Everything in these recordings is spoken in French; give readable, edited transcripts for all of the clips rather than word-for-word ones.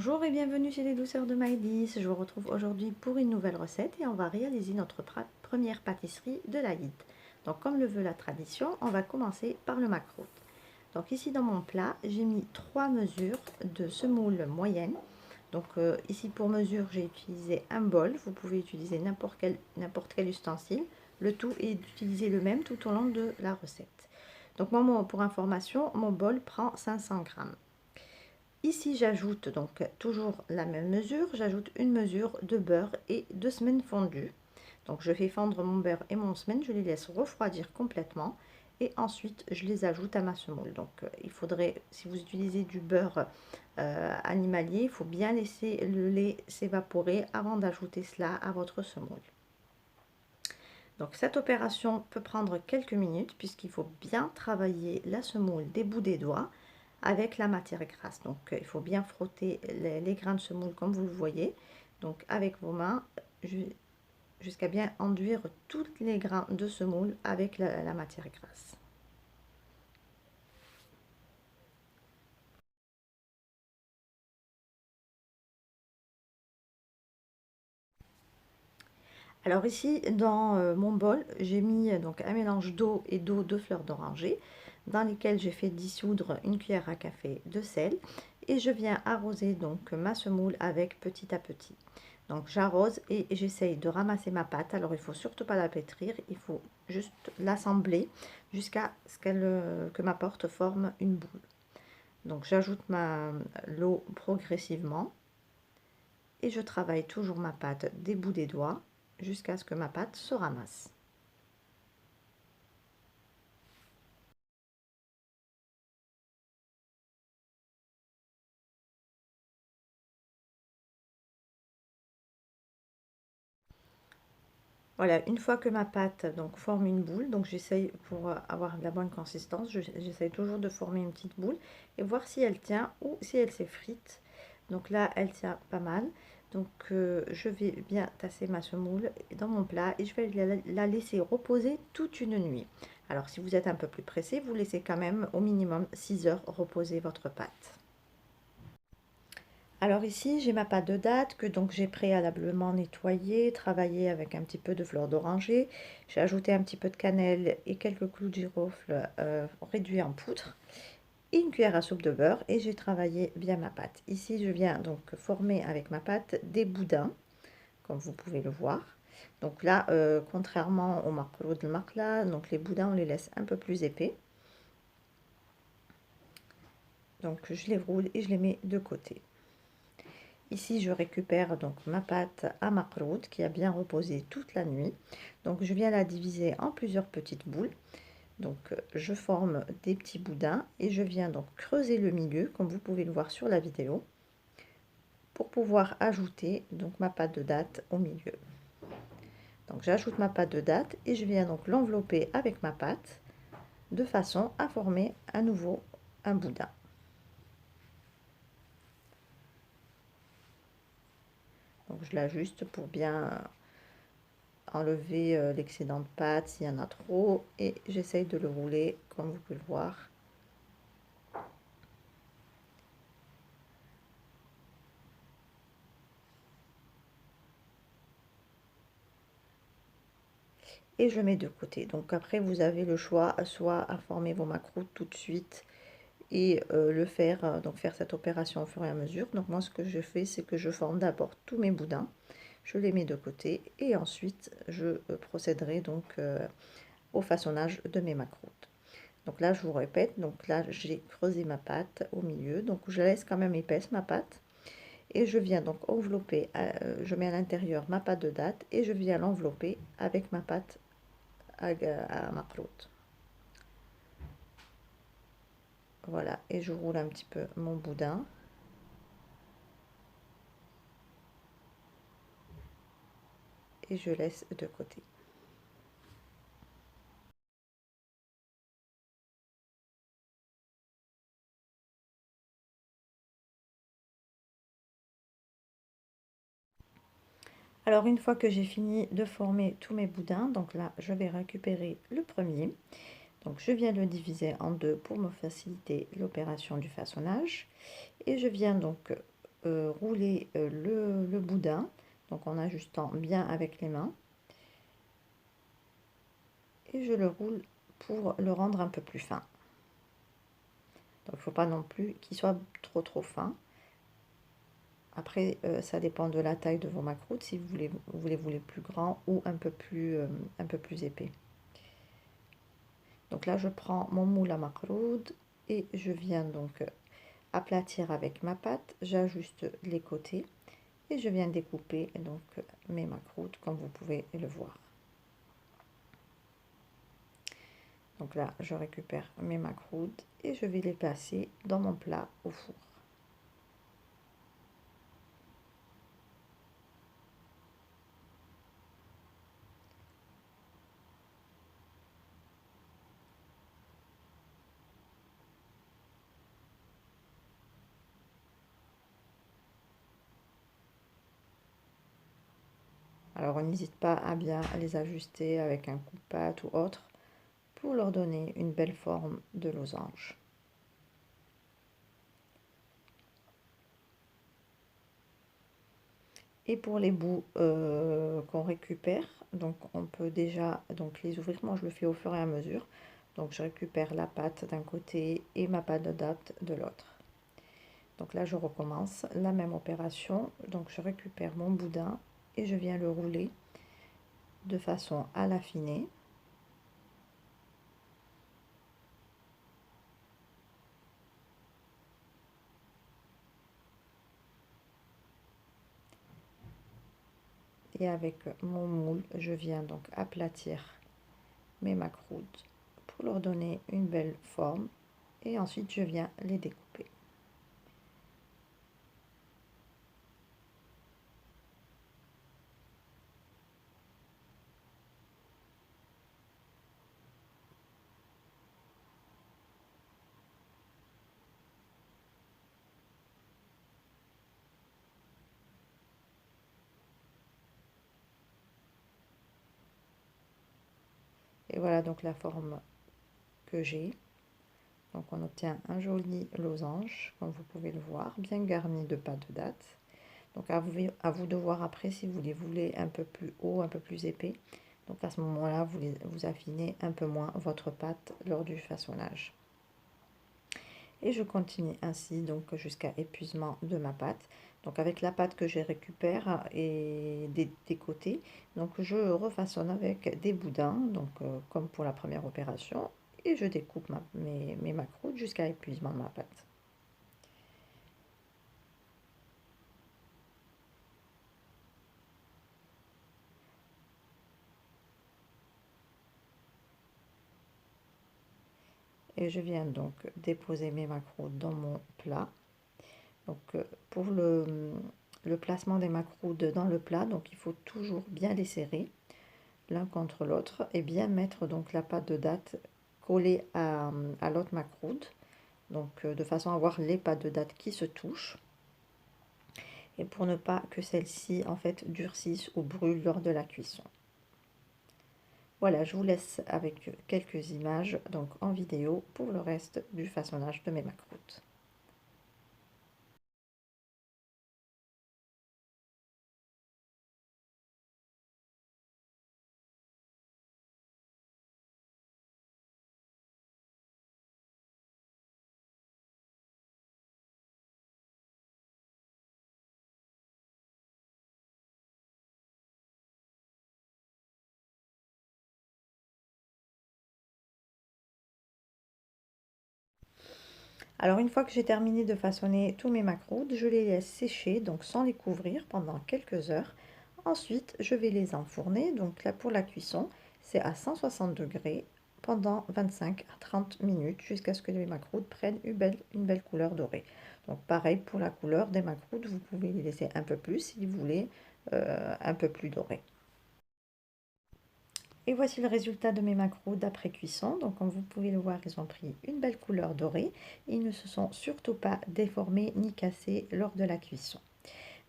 Bonjour et bienvenue chez les douceurs de Maïdis. Je vous retrouve aujourd'hui pour une nouvelle recette et on va réaliser notre première pâtisserie de l'Aïd. Donc comme le veut la tradition, on va commencer par le makroud. Donc ici dans mon plat, j'ai mis 3 mesures de semoule moyenne. Donc ici pour mesure, j'ai utilisé un bol. Vous pouvez utiliser n'importe quel ustensile. Le tout est d'utiliser le même tout au long de la recette. Donc moi, pour information, mon bol prend 500 grammes. Ici, j'ajoute donc toujours la même mesure, j'ajoute une mesure de beurre et de semen fondu. Donc je fais fondre mon beurre et mon semen, je les laisse refroidir complètement et ensuite je les ajoute à ma semoule. Donc il faudrait, si vous utilisez du beurre animalier, il faut bien laisser le lait s'évaporer avant d'ajouter cela à votre semoule. Donc cette opération peut prendre quelques minutes puisqu'il faut bien travailler la semoule des bouts des doigts avec la matière grasse. Donc il faut bien frotter les grains de semoule comme vous le voyez. Donc avec vos mains jusqu'à bien enduire tous les grains de semoule avec la matière grasse. Alors ici dans mon bol, j'ai mis donc un mélange d'eau et d'eau de fleurs d'oranger dans lesquels j'ai fait dissoudre une cuillère à café de sel et je viens arroser donc ma semoule avec petit à petit. Donc j'arrose et j'essaye de ramasser ma pâte. Alors il faut surtout pas la pétrir, il faut juste l'assembler jusqu'à ce que ma pâte forme une boule. Donc j'ajoute l'eau progressivement et je travaille toujours ma pâte des bouts des doigts jusqu'à ce que ma pâte se ramasse. Voilà, une fois que ma pâte donc forme une boule, donc j'essaye pour avoir de la bonne consistance, j'essaye toujours de former une petite boule et voir si elle tient ou si elle s'effrite. Donc là, elle tient pas mal. Donc je vais bien tasser ma semoule dans mon plat et je vais la laisser reposer toute une nuit. Alors si vous êtes un peu plus pressé, vous laissez quand même au minimum 6 heures reposer votre pâte. Alors ici, j'ai ma pâte de date que donc j'ai préalablement nettoyée, travaillée avec un petit peu de fleur d'oranger. J'ai ajouté un petit peu de cannelle et quelques clous de girofle réduits en poudre et une cuillère à soupe de beurre et j'ai travaillé bien ma pâte. Ici, je viens donc former avec ma pâte des boudins, comme vous pouvez le voir. Donc là, contrairement au maquereau de makla, donc les boudins, on les laisse un peu plus épais. Donc je les roule et je les mets de côté. Ici, je récupère donc ma pâte à makroud qui a bien reposé toute la nuit. Donc, je viens la diviser en plusieurs petites boules. Donc, je forme des petits boudins et je viens donc creuser le milieu, comme vous pouvez le voir sur la vidéo, pour pouvoir ajouter donc ma pâte de date au milieu. Donc, j'ajoute ma pâte de date et je viens donc l'envelopper avec ma pâte de façon à former à nouveau un boudin. Donc, je l'ajuste pour bien enlever l'excédent de pâte s'il y en a trop et j'essaye de le rouler comme vous pouvez le voir. Et je mets de côté. Donc après vous avez le choix soit à former vos macroutes tout de suite et le faire, donc faire cette opération au fur et à mesure. Donc moi ce que je fais c'est que je forme d'abord tous mes boudins, je les mets de côté et ensuite je procéderai donc au façonnage de mes macroutes. Donc là je vous répète, donc là j'ai creusé ma pâte au milieu, donc je laisse quand même épaisse ma pâte. Et je viens donc envelopper, je mets à l'intérieur ma pâte de date et je viens l'envelopper avec ma pâte à makrout. Voilà, et je roule un petit peu mon boudin. Et je laisse de côté. Alors une fois que j'ai fini de former tous mes boudins, donc là je vais récupérer le premier. Donc je viens le diviser en deux pour me faciliter l'opération du façonnage. Et je viens donc rouler le boudin, donc en ajustant bien avec les mains. Et je le roule pour le rendre un peu plus fin. Donc il ne faut pas non plus qu'il soit trop fin. Après, ça dépend de la taille de vos macroutes, si vous les voulez plus grands ou un peu plus épais. Donc là, je prends mon moule à macroute et je viens donc aplatir avec ma pâte. J'ajuste les côtés et je viens découper donc mes macroutes comme vous pouvez le voir. Donc là, je récupère mes macroutes et je vais les placer dans mon plat au four. Alors, on n'hésite pas à bien les ajuster avec un coupe-pâte ou autre pour leur donner une belle forme de losange. Et pour les bouts qu'on récupère, donc on peut déjà donc les ouvrir. Moi, je le fais au fur et à mesure. Donc, je récupère la pâte d'un côté et ma pâte de date de l'autre. Donc là, je recommence la même opération. Donc, je récupère mon boudin et je viens le rouler de façon à l'affiner. Et avec mon moule, je viens donc aplatir mes macroutes pour leur donner une belle forme. Et ensuite, je viens les découper. Et voilà donc la forme que j'ai. Donc on obtient un joli losange, comme vous pouvez le voir, bien garni de pâte de date. Donc à vous de voir après si vous les voulez un peu plus haut, un peu plus épais. Donc à ce moment-là, vous affinez un peu moins votre pâte lors du façonnage. Et je continue ainsi donc jusqu'à épuisement de ma pâte. Donc avec la pâte que je récupère et des côtés, donc je refaçonne avec des boudins, donc comme pour la première opération, et je découpe mes macroutes jusqu'à épuisement de ma pâte. Et je viens donc déposer mes macroutes dans mon plat. Donc pour le placement des macroutes dans le plat, donc il faut toujours bien les serrer l'un contre l'autre et bien mettre donc la pâte de date collée à l'autre macroude, donc de façon à avoir les pâtes de date qui se touchent et pour ne pas que celles-ci en fait durcissent ou brûlent lors de la cuisson. Voilà, je vous laisse avec quelques images donc en vidéo pour le reste du façonnage de mes macroutes. Alors une fois que j'ai terminé de façonner tous mes macroutes, je les laisse sécher, donc sans les couvrir pendant quelques heures. Ensuite, je vais les enfourner, donc là pour la cuisson, c'est à 160 degrés pendant 25 à 30 minutes jusqu'à ce que les macroutes prennent une belle couleur dorée. Donc pareil pour la couleur des macroutes, vous pouvez les laisser un peu plus si vous voulez un peu plus doré. Et voici le résultat de mes macros d'après cuisson. Donc comme vous pouvez le voir, ils ont pris une belle couleur dorée. Ils ne se sont surtout pas déformés ni cassés lors de la cuisson.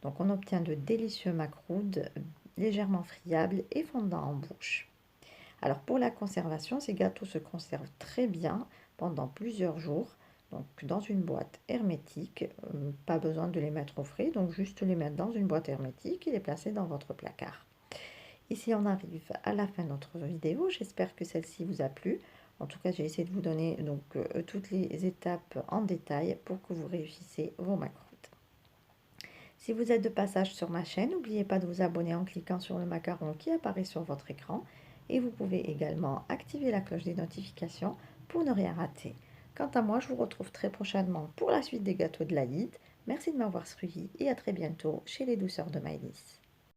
Donc on obtient de délicieux macroudes légèrement friables et fondants en bouche. Alors pour la conservation, ces gâteaux se conservent très bien pendant plusieurs jours. donc dans une boîte hermétique. Pas besoin de les mettre au frais, donc juste les mettre dans une boîte hermétique et les placer dans votre placard. Ici, on arrive à la fin de notre vidéo. J'espère que celle-ci vous a plu. En tout cas, j'ai essayé de vous donner donc toutes les étapes en détail pour que vous réussissiez vos macroutes. Si vous êtes de passage sur ma chaîne, n'oubliez pas de vous abonner en cliquant sur le macaron qui apparaît sur votre écran. Et vous pouvez également activer la cloche des notifications pour ne rien rater. Quant à moi, je vous retrouve très prochainement pour la suite des gâteaux de l'Aïd. Merci de m'avoir suivi et à très bientôt chez les douceurs de Maëlys.